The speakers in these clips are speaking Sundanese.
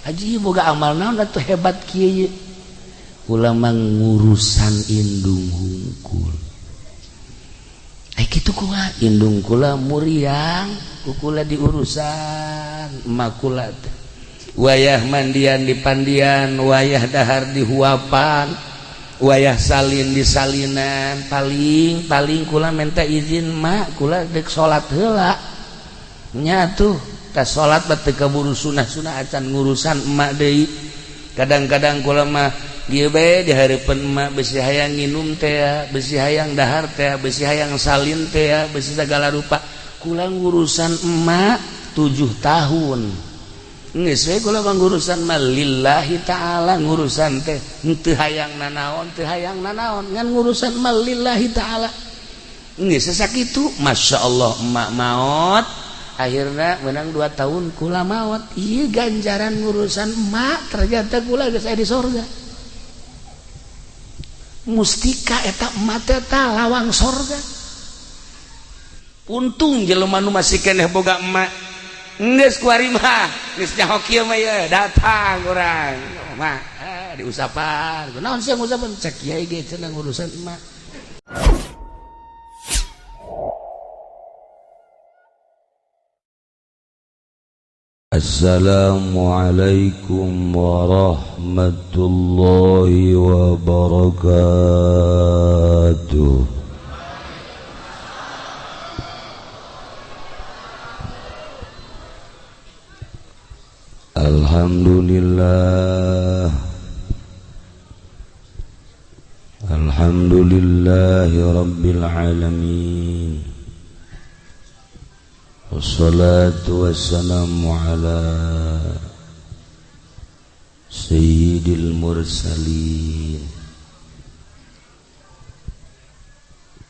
Haji boga amal naon atuh hebat kieu ulama ngurusan indung hungkul kitu kula indung kula muriang kukula diurusan emak kula wayah mandian di pandian wayah dahar di huapan wayah salin di salinan paling kula minta izin mak kula dek salat heula nya tuh tas salat batu kaburu sunah acan ngurusan emak deui kadang-kadang kula mah dieu bae di hareupeun emak besi hayang nginum teh besi hayang dahar teh besi hayang salin teh besi segala rupa kula ngurusan emak 7 tahun geus we kula ngurusan mah lillahi taala ngurusan teh teu hayang nanaon ngan ngurusan mah lillahi taala geus sakitu masyaallah emak maot akhirna menang 2 tahun kula maot ieu ganjaran ngurusan emak ternyata kula geus aya di sorga mustika eta emak teh lawang sorga untung jelema nu masih keneh boga emak geus kuari mah geus nyaho kieu mah ye datang urang mah diusapan naon sih ngusapan cek kiai ge cenah ngurusan emak. Assalamualaikum warahmatullahi wabarakatuh. Alhamdulillahi rabbil alamin. Wassalatu wassalamu ala sayyidil mursalin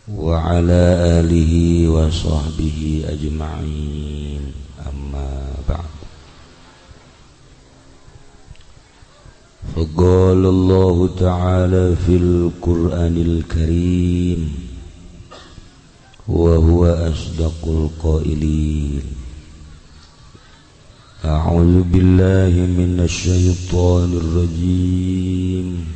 wa ala alihi wa sahbihi ajma'in amma ba'd. Faqala Allah ta'ala fil Qur'anil Karim wa huwa asdaqul qailin. A'udzu billahi minasy syaithanir rajim.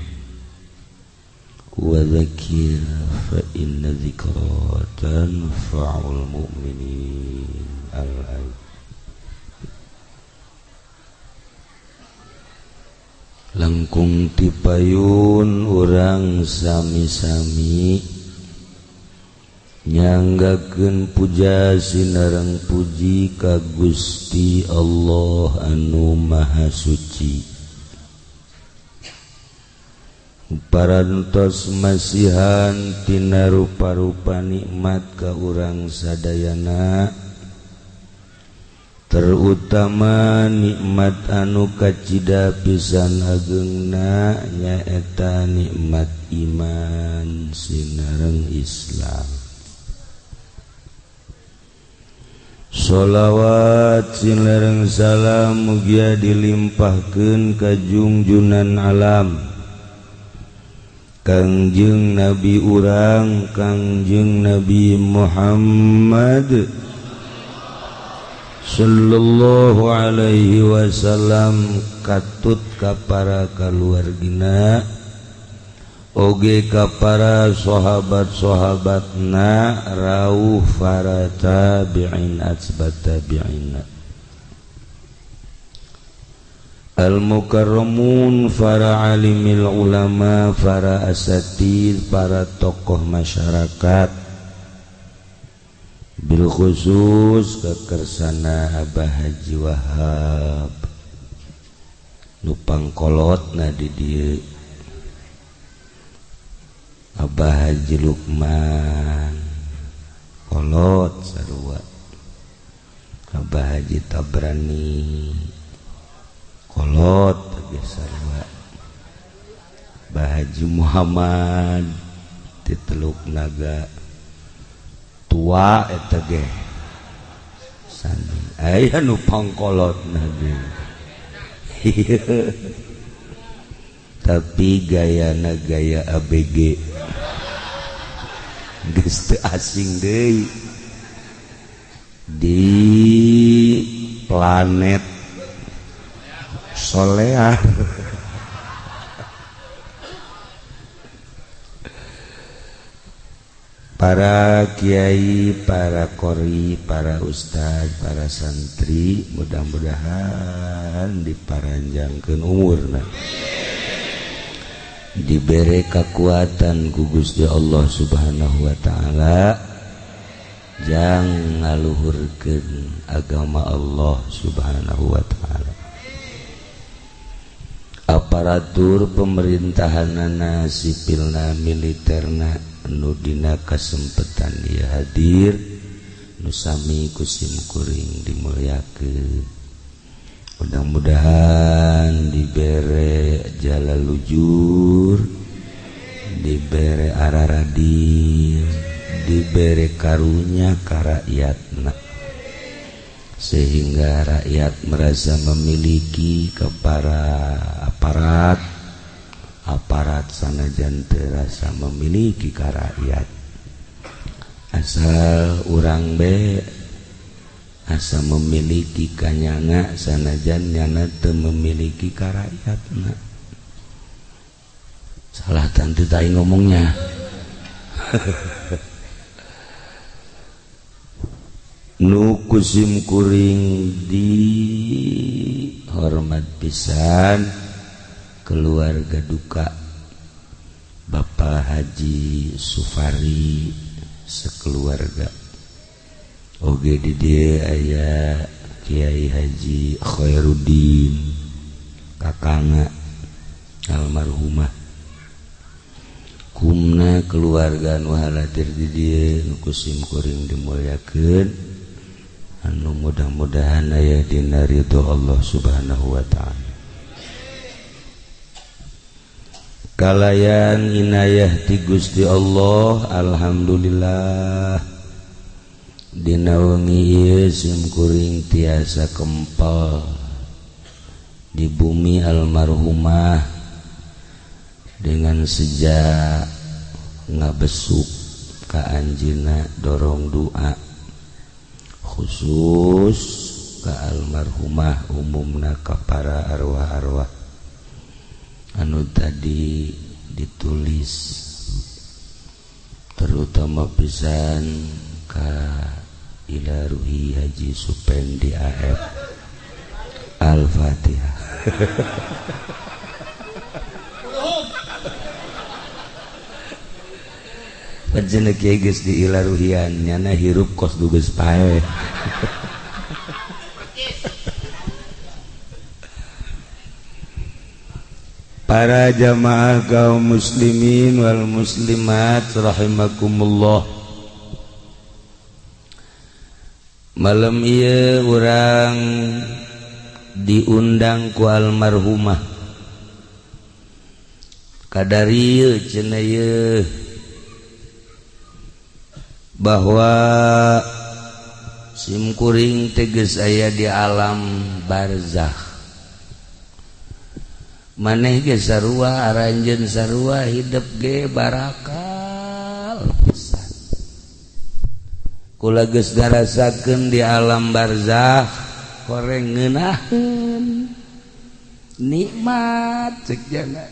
Wa dzakir fa inna dzikra tanfa'ul mu'minin. Al-ayat. Langkung tipayun urang sami-sami nyanggakeun puja sinareng puji ka Gusti Allah anu Maha Suci. Parantos masihan tina rupa-rupa nikmat ka urang sadayana, terutama nikmat anu kacida pisan ageungna nyaeta nikmat iman sinareng Islam. Sholawat sinareng salam mugia dilimpahkeun ka junjunan alam Kangjeng Nabi urang Kangjeng Nabi Muhammad sallallahu alaihi wasallam, katut ka para kaluargina oge ka para sahabat-sahabatna rawuh para tabi'in atsbat tabi'in al-mukarramun para alimil ulama para asatid para tokoh masyarakat bil khusus kekersana Abah Haji Wahab nu pangkolotna di dieu Abah Haji Lukman kolot sarua, Abah Haji Tabrani kolot ge sarua, Abah Haji Muhammad ti Teluk Naga tua eta ge sami aya nu pangkolotna ge tapi gayana gaya ABG geus teu asing deui di planet soleah. Para kiai, para qori, para ustadz, para santri, mudah-mudahan diparanjangkeun umurna, diberi kekuatan ku Gusti Allah Subhanahu wa taala, jang ngaluhurkeun agama Allah Subhanahu wa taala. Aparatur pemerintahanana, sipilna, militerna, nu dina kasempetan dia hadir, nu sami kusim kuring dimuliakeun. Mudah-mudahan dibere jala lujur, dibere araradil, dibere karunya ka rakyatna, sehingga rakyat merasa memiliki kepada aparat sanajan terasa memiliki ka rakyat. Asal urang be asa memiliki kanyanga sanajan nyana teu memiliki ka rakyatna. Salah tantu tai ngomongnya. Nu kusim kuring di hormat pisan keluarga duka Bapak Haji Sufari sekeluarga. Oge di dieu aya Kiai Haji Khairuddin kakangna almarhumah. Kumna keluarga nu halatir di dieu nu kusim kuring dimulyakeun, anu mudah-mudahan aya dina ridho Allah Subhanahu wa taala. Kalayan inayah ti Gusti Allah, alhamdulillah dina wengi ieu sim kuring tiasa kempal di bumi almarhumah dengan sejak ngabesuk ka anjeunna dorong doa khusus ka almarhumah, umumna ka para arwah-arwah anu tadi ditulis, terutama pisan ka ila ruhi Haji Supendi AF. Al-Fatihah. Panjenengan kieu geus di ila ruhian nyana hirup kos duges pae. Para jamaah kaum muslimin wal muslimat rahimakumullah, malam ieu urang diundang ku almarhumah kadarieu cenah ieu bahwa sim kuring teh geus aya di alam barzakh. Maneh ge sarua aranjeun sarua hidup ge barakal pisan. Kula geus ngarasakeun di alam barzakh koreng ngeunaheun nikmat ceuk jana.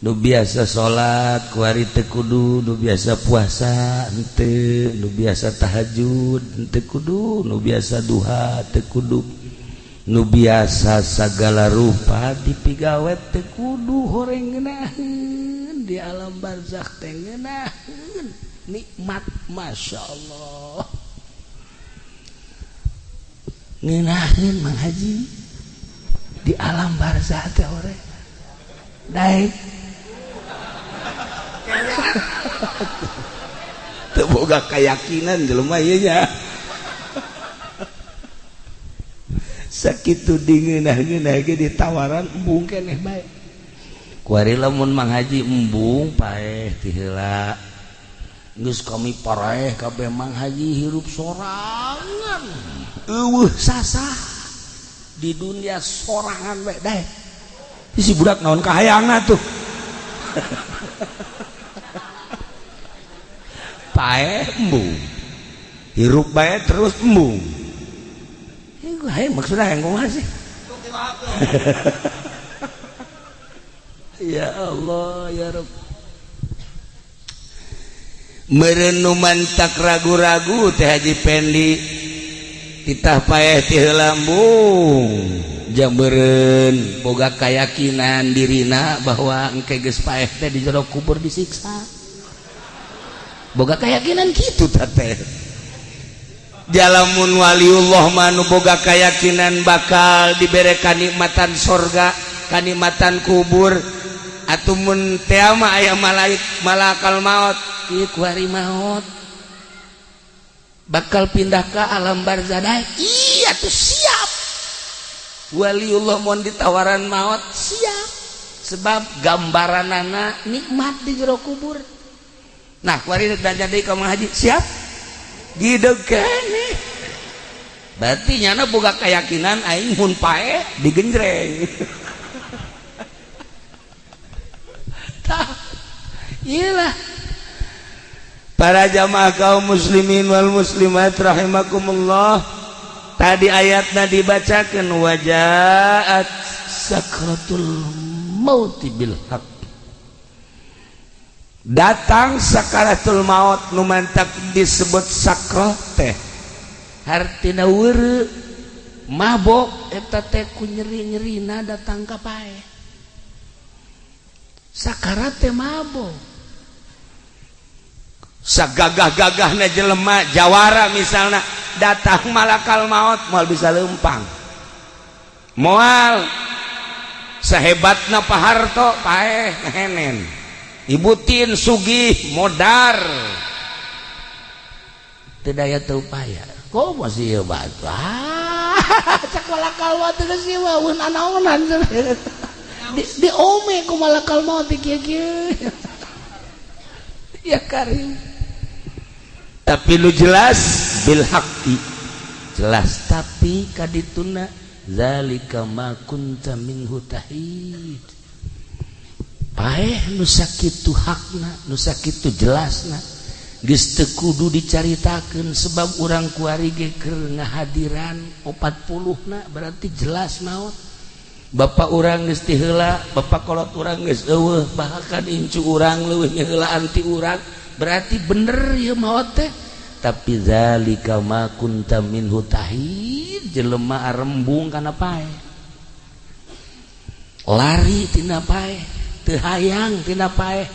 Nu biasa salat ku ari teu kudu, nu biasa puasa henteu, nu biasa tahajud henteu kudu, nu biasa duha teu kudu, nu biasa sagala rupa dipigawet teu kudu horeng ngeunaheun di alam barzakh teh ngeunaheun nikmat masyaallah. Ngeunaheun Mang Haji di alam barzakh teh horeng daek teu boga keyakinan jelema ieu nya. Sakitu dingeunah-ngeunah ge ditawaran embung keneh bae. Kuari lamun Mang Haji embung paeh ti heula. Geus kami paraeh kabeh Mang Haji hirup sorangan. Eueuh sasah di dunia sorangan we dae. Si budak naon kahayangna tuh. Paeh embung. Hirup bae terus embung. Hai maksudnya yang kumaha sih? Ya Allah ya Rabb. Meureun nu mantak ragu-ragu teh Haji Pendi titah paeh ti lambung jameureun boga kayakinan dirina bahwa engke geus paeh teh di jero kubur disiksa. Boga kayakinan kitu teh. Jalamun waliullah manu boga kayakinan bakal dibere kanikmatan sorga, kanikmatan kubur, atuh mun teu mah aya malakal maut, ieu kuari maut bakal pindah ka alam barzah. Iya tuh siap. Waliullah mun ditawaran maut siap. Sebab gambaranana nikmat di jero kubur. Nah, kuari rek jadi ka Mang Haji siap. Gidegene berarti nyana boga keyakinan aing mun pae digenjreng. Tah iyalah para jamaah kaum muslimin wal muslimat rahimakumullah, tadi ayatna dibacakeun wajaat sakratul mauti bil haq, datang sakaratul maut nu mantap disebut sakrat teh hartina weureu mabok eta teh ku nyeri-nyerina datang ka pae. Sakarat teh mabok. Sagagah-gagahna jelema jawara misalna datang malakal maut moal bisa leumpang. Moal sahebatna paharto pae henen. Ibu tin sugih modar teu daya teu upaya kok masih batu cak malakal maut geus ieu mah eun anaonan di ome ku malakal maut kieu-kieu ya karim. Tapi lu jelas bil haqqi jelas, tapi kadituna zalika ma kunta minhu tahid. Paeh nu sakitu hakna, nu sakitu jelasna geus teu kudu dicaritakeun sebab urang kuari ge keur ngahadiran 40na berarti jelas maot. Bapak urang geus ti heula, bapak kolot urang geus eueuh, bahkan incu urang leuwih ngeheulaan ti urang, berarti bener ieu maot teh. Tapi zalika ma kunta minhu tahid, jelema arembung kana paeh. Lari tina paeh. Teu hayang tina paeh.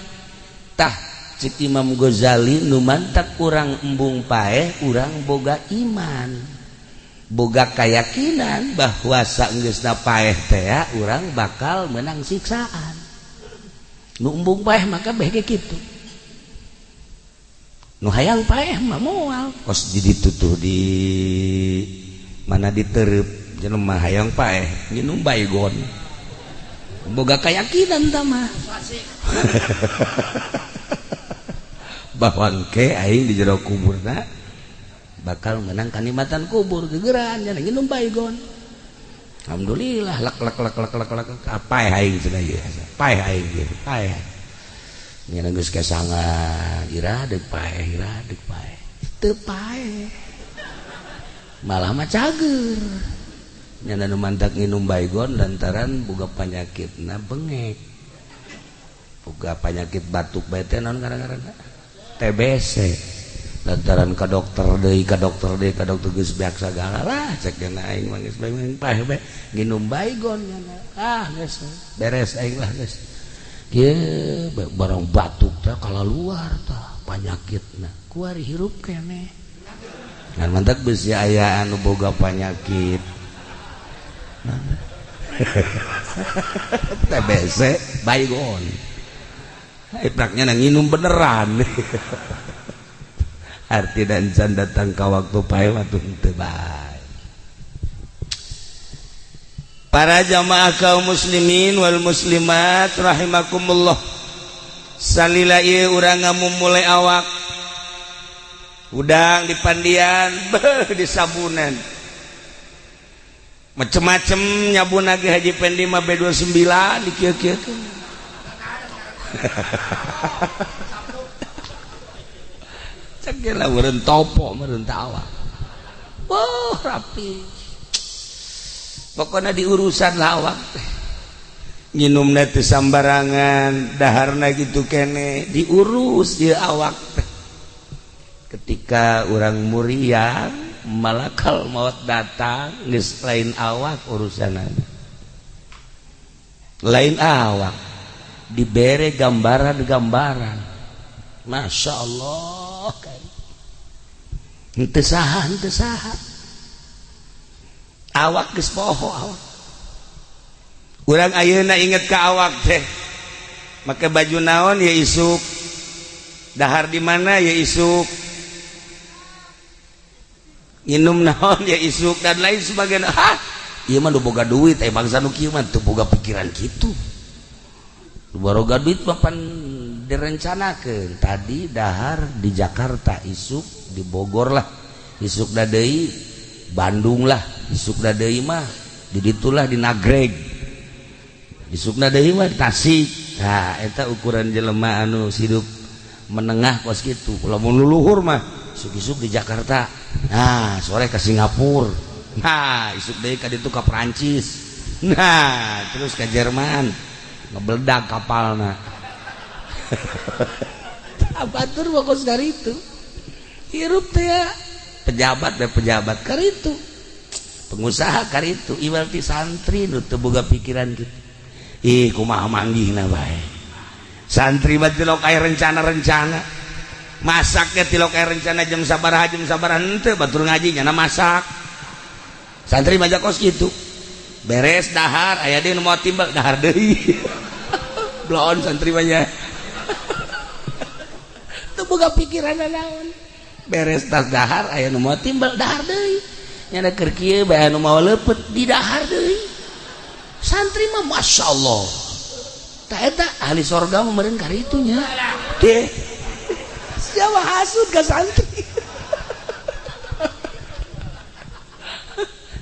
Tah cik Imam Ghazali nu mantak urang embung paeh, urang boga iman, boga keyakinan bahwa saenggeusna paeh teh urang bakal menang siksaan. Nu embung paeh maka bege kitu. Nu hayang paeh mah moal kos ditutuh di mana ditereup jelema hayang paeh nginum baygon. Boga keyakinan tama bahwa engke aing di jero kuburna bakal menang kanikmatan kubur gegeran nya nginum baygon. Alhamdulillah lak paeh aing cenah ieu paeh aing ieu paeh nya geus kesangan ira deuk paeh teu paeh malah mah cager. Nyana nu mantak nginum baygon lantaran boga panyakitna bengek, boga panyakit batuk bae teh naon ngaranna TBC, lantaran ka dokter deui geus beak sagala lah cek dana aing mah geus bae paeh bae nginum baygon nyana geus beres aing lah geus kieu barang batuk teh kalaluar tah panyakitna kuari hirup keneh ngan mantak beus aya anu boga panyakit TBC baygon ipraknya nginum beneran arti dan can datang ka waktu paeh waktu teu bae. Para jamaah kaum muslimin wal muslimat rahimakumullah, salila ieu urang ngamumule awak udang di pandian di sabunan macem-macem nyabun lagi Haji Pendi mah B29 dikieu-kieukeun. Cek ge lah meureun topo meureun tawa. Wah rapi. pokoknya di urusan lawak teh nginumna teu sambarangan daharna gitu kene diurus dia awak teh. Ketika orang muriang malakal maut datang geus lain awak urusanana lain awak dibere gambaran-gambaran Masya Allah kan henteu saha awak geus poho awak urang ayeuna inget ka awak teh make baju naon ya isuk dahar di mana ya isuk minum naon ya isuk dan lain sebagainya. Ieu mah nu boga duit bangsa nu kieu mah teu boga pikiran kitu. Nu boga duit papan direncanakeun tadi dahar di Jakarta isuk di Bogor lah isuk da deui Bandung lah isuk da deui mah di ditulah di Nagreg isukna deui mah Tasik. Nah eta ukuran jelema anu hidup menengah kos kitu. Lamun luhur mah isuk-isuk di Jakarta, nah sore ke Singapura, nah isuk deui ka ditu ka Perancis, nah terus ke Jerman ngebeledak kapalna. Abatur fokus dari itu hirup teh ya pejabat karitu pengusaha karitu iwal ti santri nu teu boga pikiran kitu. Ih kumaha manggihna bae santri mah teu aya rencana-rencana masaknya tilok aya rencana jam sabaraha henteu batur ngaji nyana masak santri mah kos kitu beres dahar aya deui nu moal timbal dahar deui bloon santri mah nya teu boga pikiran naon beres tas dahar aya nu moal timbal dahar deui nyana keur kieu bae anu moal leupeut di dahar deui santri mah Masya Allah tah eta ahli sorga mah meureun karitu nya teh Jawa hasud ka santri.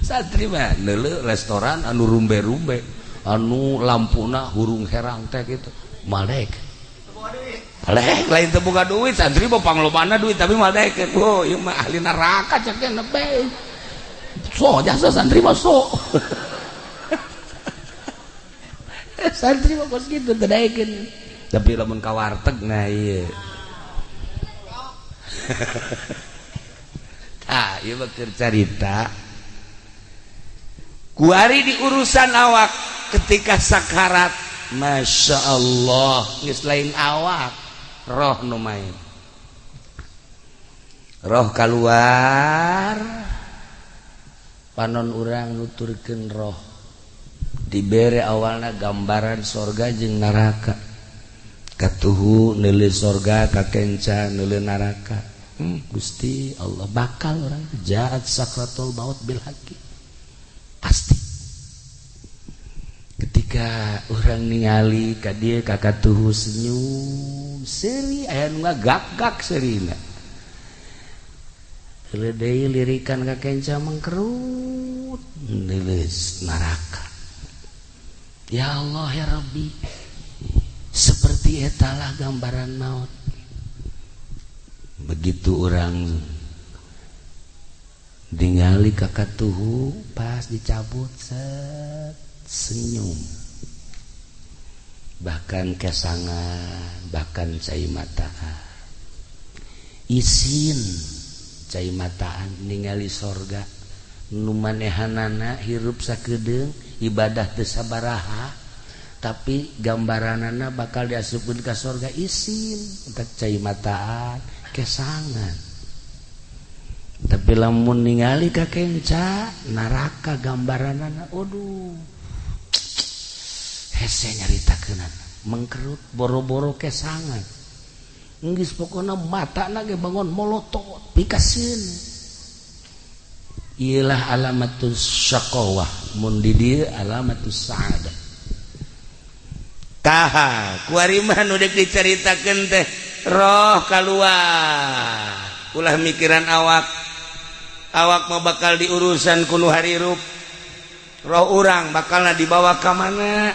Santri mah neuleuh restoran anu rumbe-rumbe, anu lampuna hurung herang teh kitu. Malek. Malek lain teu boga duit, santri mah panglobana duit tapi malek. Oh, ieu mah ahli neraka cek teh nebe. So jasa santri mah so. Santri mah kos kitu teu daekeun. Tapi lamun ka warteg nah ieu ieu mah keur carita kuari di urusan awak ketika sakarat Masya Allah geus lain awak roh nu main roh kaluar panon urang nuturkeun roh dibere awalna gambaran sorga jeung neraka katuhu neuleuh sorga kakenca neuleuh neraka. Gusti Allah bakal orang jahat sakratul maut bil haqi pasti ketika orang ningali ka dieu ka katuhu senyum seuri aya nu ngagak-gak seurina heuleuh deui lirikan ka kenca mangkerut neuleuh neraka ya Allah ya Rabbi seperti etalah gambaran maut. Begitu orang ningali ka katuhu pas dicabut set senyum bahkan kesangan bahkan cai mataan isin cai mataan ningali sorga nu manehanana hirup sakedeung ibadah teu sabaraha tapi gambaranana bakal diasupkeun ka sorga isin entek cai mataan kesangan tapi lamun ningali ka kenca neraka gambaranana aduh hese nyaritakeunana mengkerut boro-boro kesangan geus pokona matana ge bangun molotot pikaseun ialah alamatus syaqawah mun di dieu alamatus saadah kaha kuari mah nu deuk dicaritakeun teh roh keluar ulah mikiran awak mah bakal diurusan ku nu harirup roh urang bakalna dibawa ka mana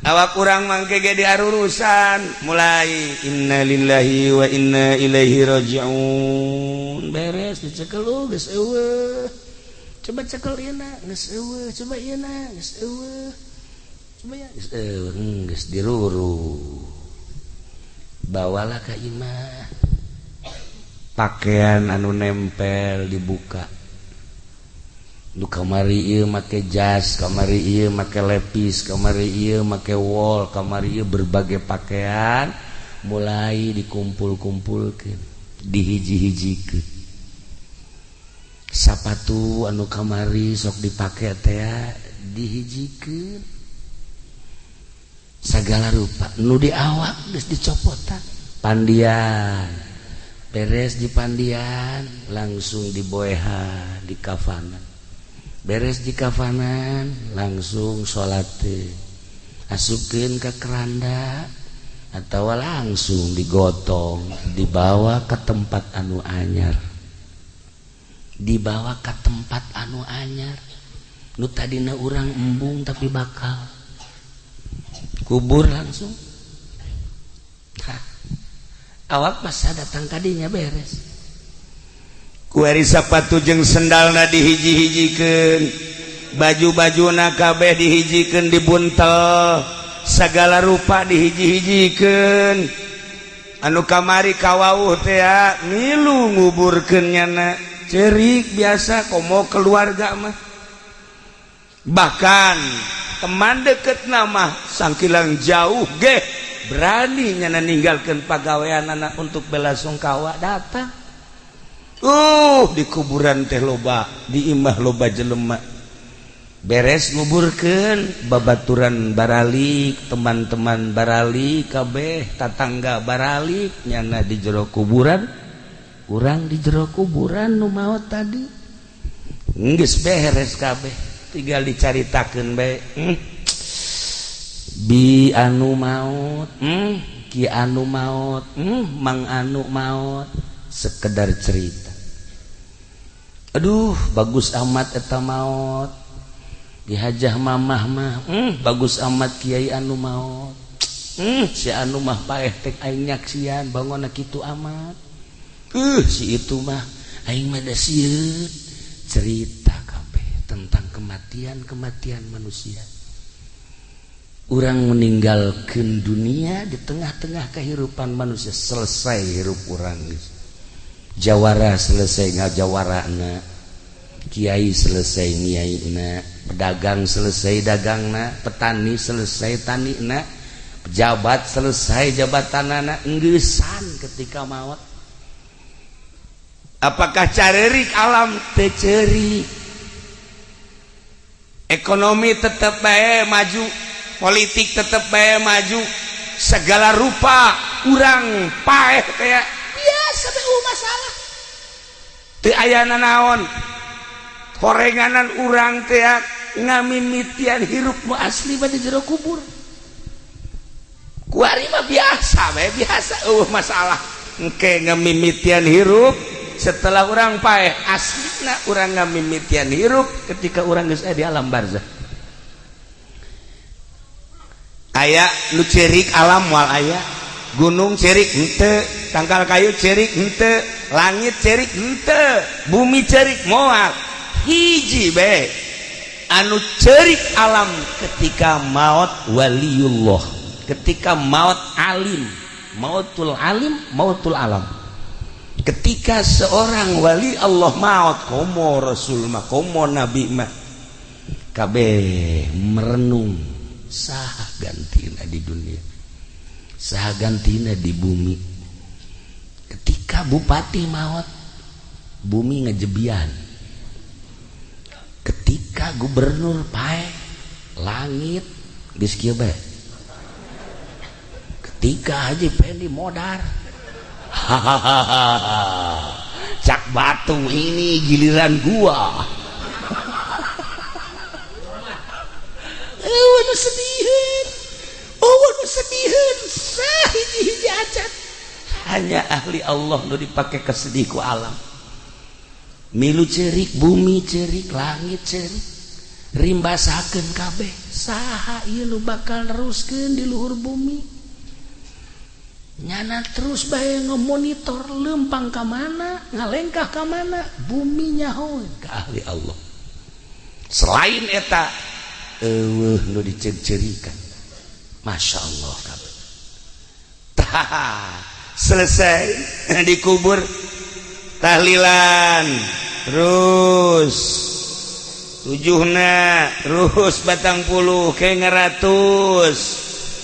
awak urang mangke ge diarurusan mulai innalillahi wa inna ilaihi rajiun beres dicekel geus eueuh coba cekel ieu geus eueuh coba ieu geus eueuh coba ya geus eueuh geus diruru bawalah ka imah pakaian anu nempel dibuka nu kamari ieu make jas kamari ieu make lepis kamari ieu make wol kamari ieu berbagai pakaian mulai dikumpul-kumpulkeun dihiji-hijikeun sapatu anu kamari sok dipake teh dihijikeun sagala rupa nu di awak geus dicopotan pandian beres di pandian langsung diboehan di kafanan beres di kafanan langsung salat teh asupkeun ka keranda atau langsung digotong dibawa ke tempat anu anyar dibawa ke tempat anu anyar nu tadina urang embung tapi bakal kubur langsung awak pas datang kadinya beres kuari sapatu jeung sendalna dihiji-hijikeun baju-bajuna kabeh dihijikeun dibuntel sagala rupa dihiji-hijikeun anu kamari kawauh teh milu nguburkeun nyana cerik biasa komo keluarga mah bahkan teman deket nama sangkilang jauh ge berani nyana ninggalkeun pagawean anak untuk bela sungkawa datang di kuburan teh loba di imah loba jelema beres nguburkeun babaturan baralik teman-teman baralik kabeh tatangga baralik nyana di jero kuburan urang di jero kuburan nu maot tadi geus beres kabeh tinggal dicaritakeun bae bi anu maot ki anu maot mang anu maot sekedar cerita aduh bagus amat eta maot dihajah mamah mah bagus amat kiai anu maot si anu mah paeh tek aing nyaksian bangona kitu amat si itu mah aing mah da sieun cerita kabeh tentang kematian manusia urang meninggalkeun dunia di tengah-tengah kehidupan manusia selesai hirup urang jawara selesai ngajawarana kiai selesai niaina pedagang selesai dagangna petani selesai tanina pejabat selesai jabatanana enggeussan ketika maut apakah carerik alam teu ceurik ekonomi tetep bae maju politik tetep bae maju segala rupa urang paeh teh biasa bae masalah teu aya nanaon horenganan urang teh ngamimitian hirup nu asli di jero kubur kuari mah biasa bae biasa masalah engke ngamimitian hirup setelah urang paeh aslina urang ngamimitian hirup ketika urang geus di alam barzah aya nu cerik alam moal aya gunung cerik henteu tangkal kayu cerik henteu langit cerik henteu bumi cerik moal hiji bae anu cerik alam ketika maut waliullah ketika maut alim mautul alim mautul alam ketika seorang wali Allah maut komo rasul mah komo nabi mah kabeh merenung saha gantina di dunia saha gantina di bumi ketika bupati maut bumi ngejebian ketika gubernur paeh langit geus kieu bae ketika Haji Pendi modar cak batu ini giliran gua nu sediheun hiji-hiji acat hanya ahli Allah nu dipake kesedih ku alam milu cerik bumi cerik langit cerik rimbasakeun kabeh saha ieu nu bakal neruskeun di luhur bumi nyana terus bae ngemonitor lempang ka mana ngalengkah ka mana bumi nyahoeun ka ahli Allah selain eta nu dicerikan Masya Allah selesai dikubur tahlilan terus tujuhna terus batang puluh kayak ngeratus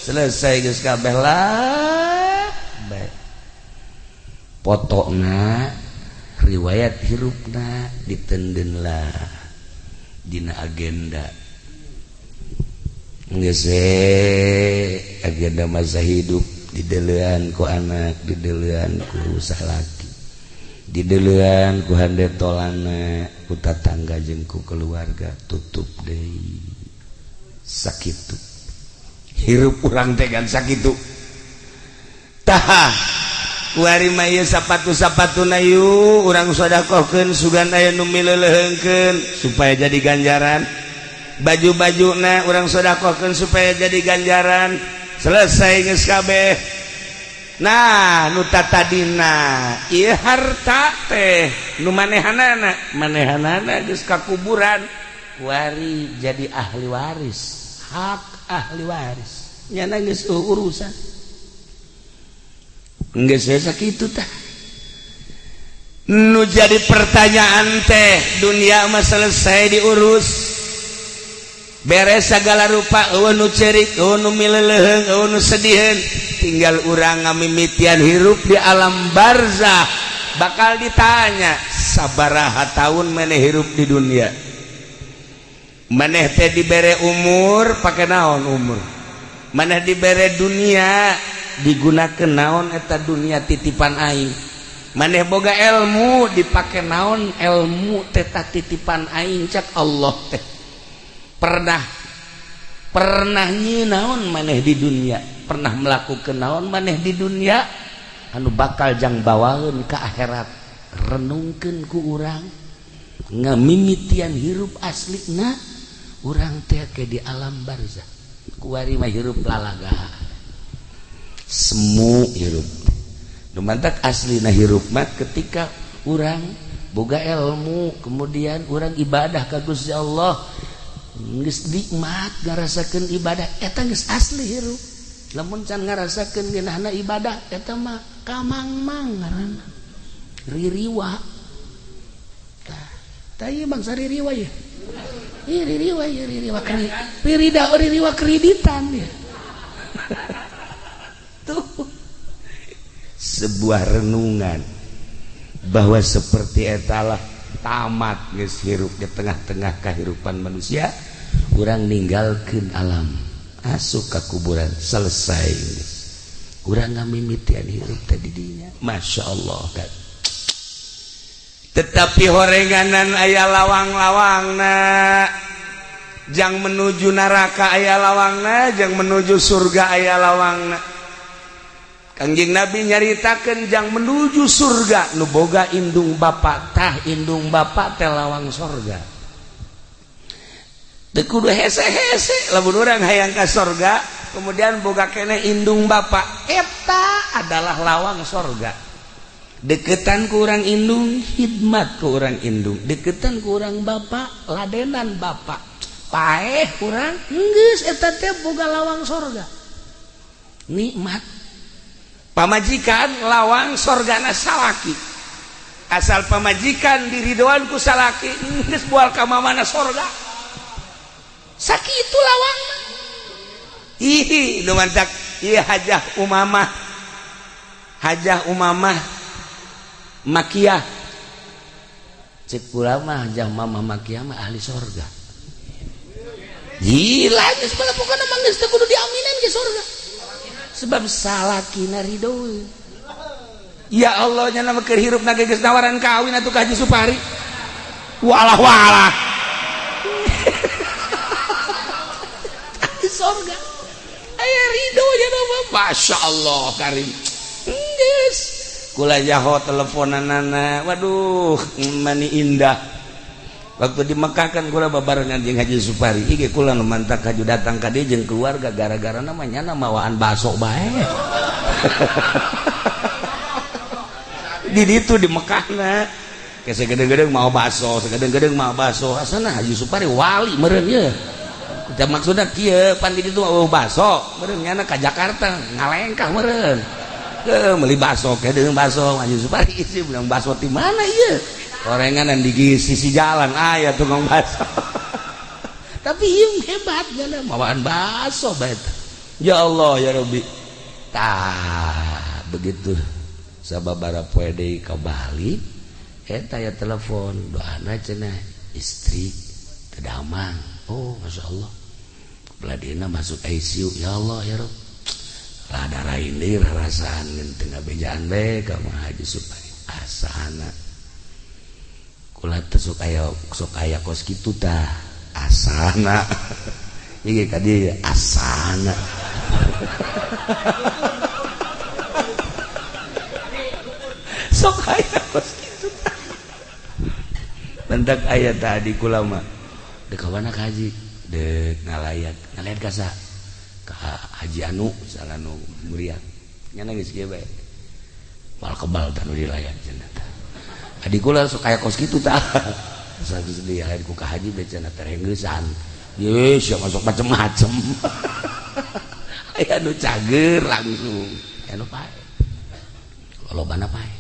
selesai geus kabeh lah potona riwayat hirupna ditenden lah dina agenda geus agenda masa hidup didelean ku anak didelean ku salaki didelean ku handetolana ku tatangga jeung ku keluarga tutup deui sakitu hirup urang teh kan sakitu tah kuari mah ieu sapatu-sapatuna ieu urang sedekahkeun sugan aya nu mileuleungkeun supaya jadi ganjaran baju-bajuna urang sedekahkeun supaya jadi ganjaran selesai geus kabeh. Nah nu tatadina ieu harta teh nu manehanana geus ka kuburan kuari jadi ahli waris hak ahli waris nyana geus urusan geus sakitu tah nu jadi pertanyaan teh dunia mah selesai diurus beres segala rupa eueuh nu ceurik eueuh nu mileuleung eueuh nu sediheun tinggal urang ngamimitian hirup di alam barzah bakal ditanya sabaraha taun maneh hirup di dunia maneh teh dibere umur pake naon umur maneh dibere dunia digunakeun naon eta dunia titipan aing maneh boga ilmu dipake naon ilmu teh titipan aing cak Allah teh pernah nyinaon maneh di dunia pernah melakukan naon maneh di dunia anu bakal jang bawaeun ka akhirat renungkeun ku urang ngamimitian hirup aslina urang teh ke di alam barzah kuari mah hirup lalaga semu hirup nu mantak aslina hirup mah ketika urang boga ilmu kemudian urang ibadah ka Gusti Allah geus nikmat ngarasakeun ibadah eta geus asli hirup lamun can ngarasakeun geunahna ibadah eta mah kamangmang ngaranna ririwa tah ieu bangsa ririwa ya ieu ririwa kreditan ya tuh sebuah renungan bahwa seperti etalah tamat geus hirup di tengah-tengah kehidupan manusia urang ninggalkeun alam asup ka kuburan selesai urang ngamimitian hirup tadi dinya Masya Allah kan tetapi horenganan aya lawang-lawangna jang menuju neraka aya lawangna jang menuju surga aya lawangna Kangjeng Nabi nyaritakeun jang menuju surga nu boga indung bapa tah indung bapa teh lawang surga teu kudu hese-hese lamun urang hayang ka surga kemudian boga keneh indung bapa eta adalah lawang surga deketan ku urang indung khidmat ku urang indung deketan ku urang bapa ladenan bapa paeh urang geus eta teh boga lawang surga nikmat pamajikan lawang sorgana salaki asal pamajikan diridoan ku salaki geus moal ka mamana sorga sakitu lawangna ih nu mantak ieu hajah umamah makiyah cek kula mah hajah mamah makiyah mah ahli sorga gila geus pokona mah geus teu kudu diaminin ke sorga sebab salakina ridho ya Allah nya nama keur hirupna geus nawaran kawin atuh ka Haji Supari walah di surga aya ridho nya nama Masya Allah karim geus kula jaho teleponanana waduh mani indah waktu di Mekah kan kula babarengan jeung Haji Supari ieu kula nu mantak haju datang ka dieu jeung keluarga gara-gara namanya mawaan baso bae di ditu di Mekahna kayak segedeng-gedeng mau baso segedeng-gedeng mau baso asana Haji Supari wali meureun ye da maksudna kieu pan di ditu mau baso meureun nyana ka Jakarta ngalengkah meureun meuli baso kedeung baso Haji Supari isi bilang baso di mana ieu gorenganan di sisi jalan aya tukang baso tapi ieu hebat gana mawaan baso bae ya Allah ya Rabbi tah begitu sababaraha poe deui ka Bali eta ya telepon doana cenah istri tedamang oh Masya Allah beladina masuk ICU ya Allah ya Rabb lah darah ini rasaan tengah bejaan we ka Haji Supari asana kula teh sok aya kos kitu tah asana ieu ka dieu asana sok aya kos bentak ayat tadi kulama dek kawana ka haji dek ngalayat kasa ka Haji Anu salah nu muriat nyana geus kieu bae wal kebal tanu dilayat cenah tah adi kula sok aya kos kitu tah sageus dilayat ku ka haji bae cenah terenggeusan ye sia masuk macem-macem aya nu cager langsung anu pae lolobana pae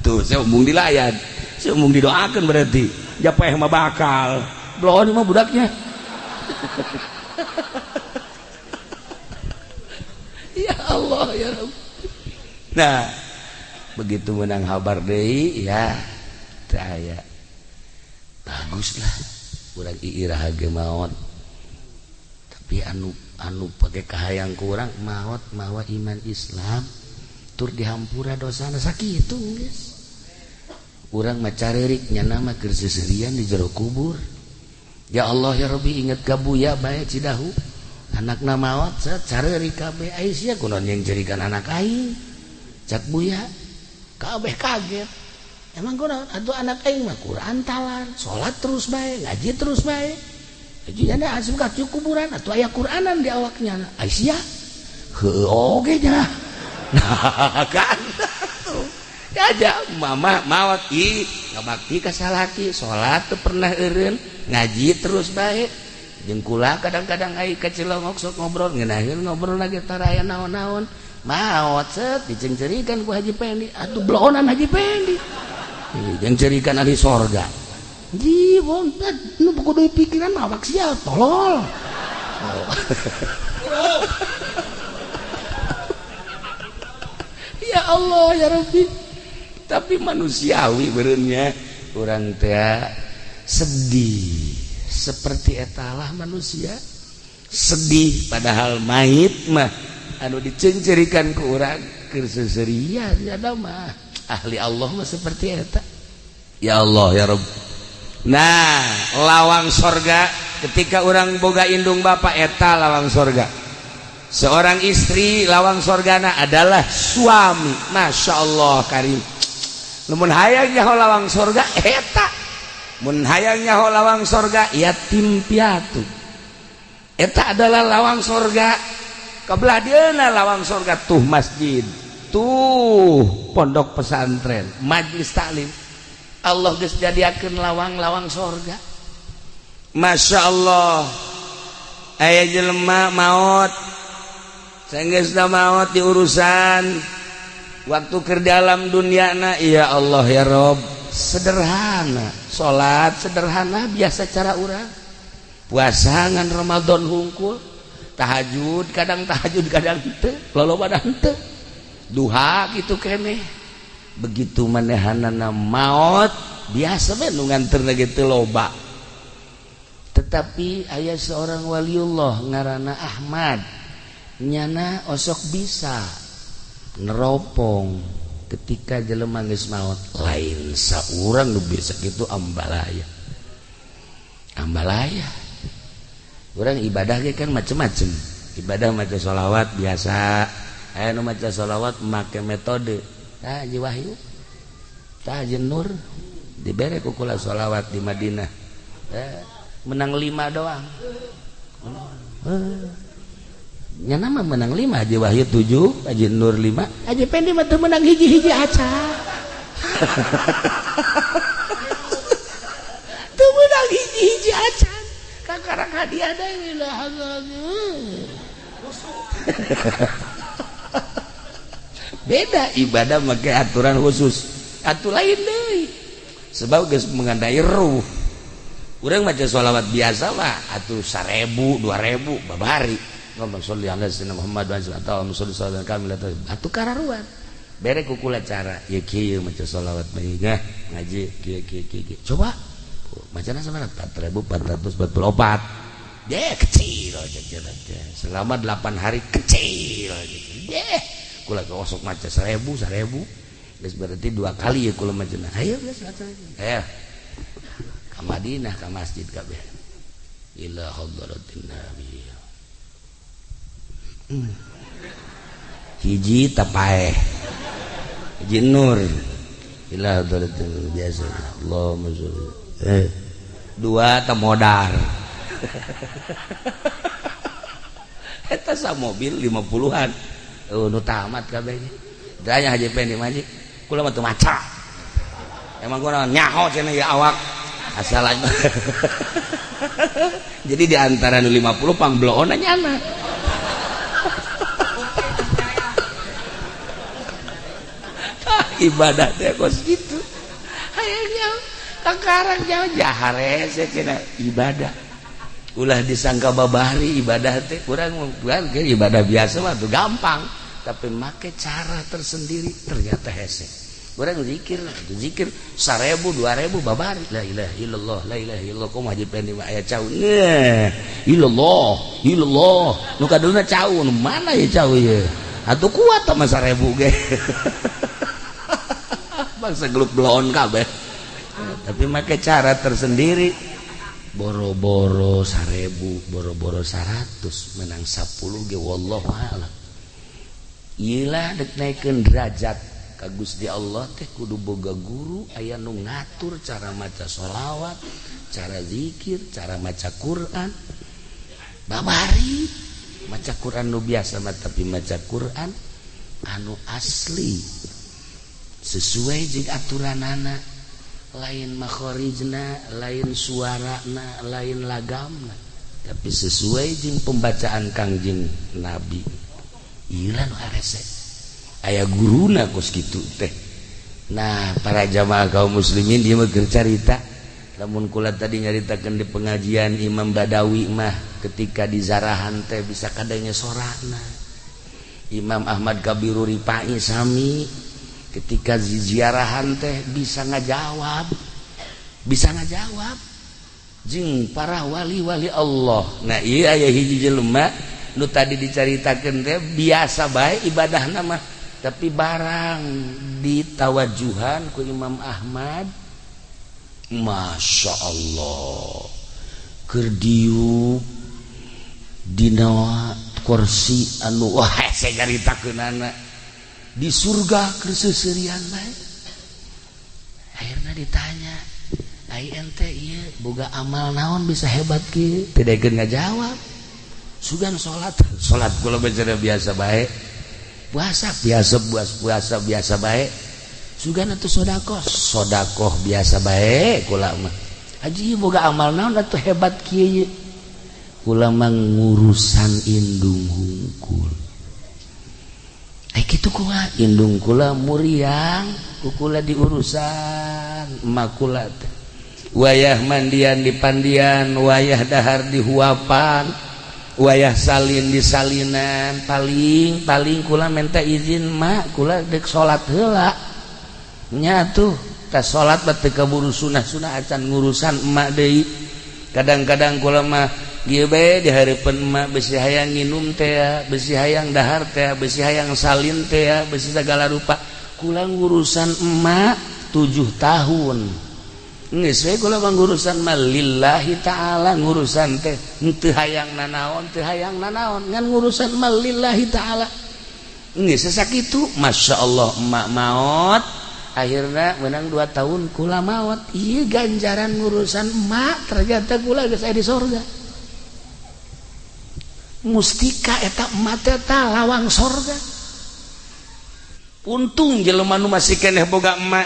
tuh saya umum dilayan saya umum didoakan berarti japeh mah bakal belum mah budaknya ya Allah ya Rabb nah begitu menang kabar deui ya saya baguslah urang iirah ge maot tapi anu pake kahayang kurang maot mawa iman Islam tur dihampura dosana sakitu geus urang mah carerik nyana mah keur seserian di jero kubur ya Allah ya Rabbi inget ka buya bae Cidahu anakna maot carerik kabeh Aisyah kunaon yang jerikan anak aing cak buya kabeh kaget emang kunaon atuh anak aing mah Quran talar salat terus bae ngaji terus bae jadi anda asup ka kuburan atuh aya Quranan di awaknya Aisyah heuh oge nya nah kan aja mama mawat ngabakti ka salaki salat teu pernah eureun ngaji terus bae jeung kula kadang-kadang ai ka Cilongok sok ngobrol ngeunaheun ngobrol lagi tara aya naon-naon maot set dicencerikeun ku Haji Pendi atuh blohonan Haji Pendi jeung cerikan ahli sorga jiwon nu kudu pikiran mah awak sia tolol ya Allah ya Rabbi tapi manusiawi bereunnya urang teh sedih seperti etalah manusia sedih padahal mayit mah anu dicencerikan ku urang keur seserian nya mah ahli Allah mah seperti eta ya Allah ya Rabb nah lawang sorga ketika orang boga indung bapak eta lawang sorga seorang istri lawang sorgana adalah suami Masya Allah karim mun hayang nyaho lawang sorga eta mun hayang nyaho lawang sorga yatim piatu eta adalah lawang sorga kabelah dieuna lawang sorga tuh masjid tuh pondok pesantren majlis taklim Allah geus jadiakeun lawang-lawang sorga Masya Allah aya jelema maot sanggeusna maot di urusan waktu keur dalam dunyana ya Allah ya Rob sederhana salat sederhana biasa cara urang puasa ngan Ramadan hungkul tahajud kadang teu lolobana henteu duha kitu keneh begitu manehanana maot biasa we nu nganterna ge teu loba tetapi aya seorang waliullah ngaranna Ahmad nyana osok bisa neropong ketika jelema geus maot lain saurang nu bisa kitu ambalaya urang ibadah ge kan macem-macem ibadah maca sholawat biasa aya nu maca sholawat make metode tah Haji Wahyu tah Haji Nur dibere ku kula sholawat di Madinah menang 5 doang nya nama menang 5, Haji Wahyu 7, Haji Nur 5, Haji Pendi mah teu menang hiji-hiji acan. Teu menang hiji-hiji acan. Kakarang hadiah da ilah. Beda ibadah make aturan khusus. Atuh lain deui. Sebab geus mengandai ruh. Urang maca sholawat biasa mah atuh 1000, 2000 babari. Ngomong sholli ala sayyidina Muhammad wa sallallahu alaihi wasallam kamil atuh kararuan. Bere ku kula cara ieu kieu maca sholawat bae ngaji kieu. Coba macana sabaraha 4444. Kecil aja jalannya. Selama 8 hari kecil aja. Kula kosok maca 1000. Geus berarti 2 kali ya kula macana. Ayo geus laksanakeun. Ayo. Ka Madinah ka masjid kabeh. Ila hadratin nabi. Hiji tapaeh. Hiji nur. Ila hadratin biasa. Allahumma sholli. 2 tamodar. Eta sa mobil 50-an. Nu tamat kabeh. Daya Haji Pendi maji. Kula mah teu maca. Emang gua nyaho cenah ya awak. Asal aja. Jadi di antara nu 50 pangbloona nyana. Ibadah teh kos gitu. Hayangnya kakarang jauh jahare cenah ibadah. Ulah disangka babari ibadah teh kurang bukan ibadah biasa mah tuh gampang, tapi make cara tersendiri ternyata hese. Urang zikir 1000 2000 babari la ilaha illallah la ilaha illallah kumaha Haji Pendi mah aya cau illallah nu kadulna cau nu mana ya cau ye atuh kuat mah 1000 ge bangsa gelut bloon kabeh tapi make cara tersendiri boro-boro 1000 boro-boro 100 menang 10 ge wallahu a'lam. Iyalah dek naikeun derajat ka Gusti Allah teh kudu boga guru aya nu ngatur cara maca sholawat, cara zikir, cara maca Quran. Babari maca Quran nu biasa mah tapi maca Quran anu asli sesuai jeung aturanana, lain makhorijna, lain suarana, lain lagamna, tapi sesuai jeung pembacaan Kangjeng Nabi. Ieu nu arese aya guruna kos kitu teh. Nah, para jamaah kaum muslimin dia mah carita. Lamun kula tadi nyaritakeun di pengajian Imam Badawi mah ketika di Zarahan teh bisa kadenge sorana. Imam Ahmad Kabiru Rifai sami ketika ziarahan teh bisa ngajawab jeung para wali-wali Allah. Nah ieu aya hiji jelema nu tadi dicaritakeun teh biasa bae ibadahna mah tapi barang ditawajuhan ku Imam Ahmad Masya Allah keur diuk dina kursi anu wah saya caritakeunana di surga keseuseurean bae. Akhirna ditanya, "Ai ente ieu boga amal naon bisa hebat kieu?" Teu daekeun ngajawab. Sugan salat kula bacara biasa bae. Puasa biasa bae. Sugan atuh sedekah biasa bae kula mah. Haji boga amal naon atuh hebat kieu? Kula mah ngurusan indung hungkul. Kitu kumaha indung kula muriang kukula diurusan emak kula wayah mandian di pandian wayah dahar di huapan wayah salin di salinan paling kula minta izin mak kula dek salat heula nya tuh tas salat teh kaburu sunah acan ngurusan emak deui kadang-kadang kula mah ieu bae di hareupeun emak besi hayang nginum teh besi hayang dahar teh besi hayang salin teh besi segala rupa kula ngurusan emak 7 tahun geus we kula ngurusan mah lillahi taala ngurusan teh teu hayang nanaon ngan ngurusan mah lillahi taala geus sakitu masyaallah emak maot akhirna menang 2 tahun kula maot ieu ganjaran ngurusan emak ternyata kula geus aya di surga. mustika eta emat eta lawang sorga. Untung jelema nu masih keneh boga emak